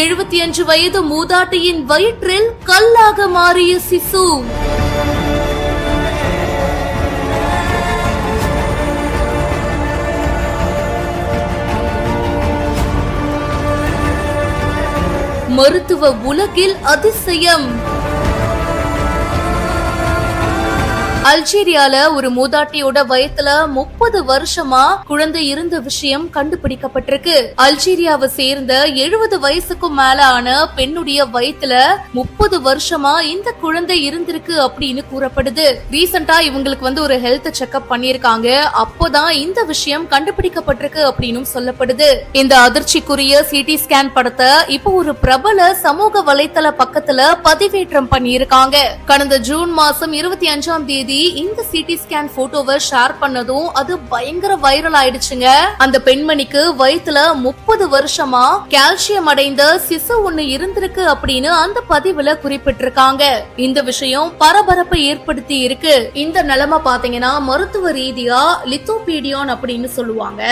75 வயது மூதாட்டியின் வயிற்றில் கல்லாக மாறிய சிசு. மருத்துவ உலகில் அதிசயம். அல்ஜீரியால ஒரு மூதாட்டியோட வயத்துல 30 வருஷமா குழந்தை இருந்த விஷயம் கண்டுபிடிக்கப்பட்டிருக்கு. அல்ஜீரியாவை சேர்ந்த 70 வயசுக்கும் மேல ஆன பெண்ணுடைய வயத்துல 30 வருஷமா இந்த குழந்தை இருந்திருக்கு அப்படின்னு கூறப்படுது. ரீசெண்டா இவங்களுக்கு ஒரு ஹெல்த் செக்அப் பண்ணிருக்காங்க. அப்போதான் இந்த விஷயம் கண்டுபிடிக்கப்பட்டிருக்கு அப்படின்னு சொல்லப்படுது. இந்த அதிர்ச்சிக்குரிய சிடி ஸ்கேன் படத்தை இப்போ ஒரு பிரபல சமூக வலைத்தள பக்கத்துல பதிவேற்றம் பண்ணியிருக்காங்க. கடந்த ஜூன் மாசம் 25ஆம் தேதி இந்த சிடி ஸ்கேன் போட்டோவை ஷேர் பண்ணதும் அது பயங்கர வைரல் ஆயிடுச்சுங்க. அந்த பெண்மணிக்கு வயித்துல 30 வருஷமா கால்சியம் அடைந்த சிசு ஒண்ணு இருந்திருக்கு அப்படின்னு அந்த பதிவுல குறிப்பிட்டிருக்காங்க. இந்த விஷயம் பரபரப்பை ஏற்படுத்தி இருக்கு. இந்த நிலைமை பாத்தீங்கன்னா மருத்துவ ரீதியா லித்தோபீடியான் அப்படின்னு சொல்லுவாங்க.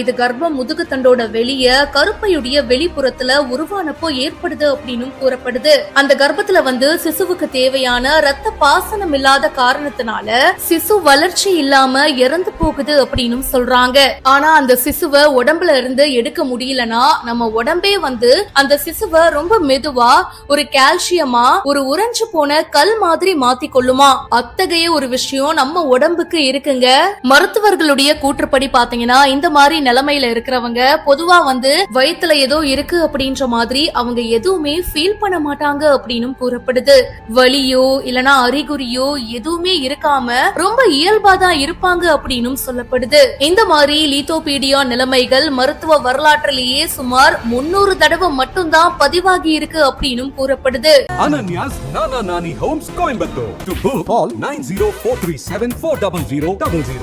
இது கர்ப்பம் முதுகுத்தண்டோட வெளிய கருப்பையுடைய வெளிப்புறத்துல உருவானப்போ ஏற்படுது அப்படின்னு கூறப்படுது. அந்த கர்ப்பத்துல சிசுவுக்கு தேவையான ரத்த பாசனம் இல்லாத காரணத்தினால சிசு வளர்ச்சி இல்லாம இறந்து போகுது அப்படின்னு சொல்றாங்க. ஆனா அந்த சிசுவை உடம்புல இருந்து எடுக்க முடியலனா நம்ம உடம்பே அந்த சிசுவை ரொம்ப மெதுவா ஒரு கால்சியமா ஒரு உறைஞ்சு போன கல் மாதிரி மாத்தி கொள்ளுமா. அத்தகைய ஒரு விஷயம் நம்ம உடம்புக்கு இருக்குங்க. மருத்துவர்களுடைய கூற்றுப்படி பாத்தீங்கன்னா இந்த மாதிரி நிலைமையில இருக்கிறவங்க பொதுவா வயித்துல ஏதோ இருக்கு அப்படின்ற மாதிரி அவங்க எதுவுமே ஃபீல் பண்ண மாட்டாங்க அப்படின்னு கூறப்படுது. வலியோ இல்லனா அறிகுறியோ எதுவுமே இருக்காம ரொம்ப இயல்பாதான் இருப்பாங்க அப்படின்னு சொல்லப்படுது. இந்த மாதிரி லித்தோபீடியா நிலைமைகள் மருத்துவ வரலாற்றிலேயே சுமார் 300 தடவை மட்டும்தான் பதிவாகி இருக்கு அப்படின்னு கூறப்படுது. Ananya's Nana Nani Homes Coimbatore. To book, call 9043740000.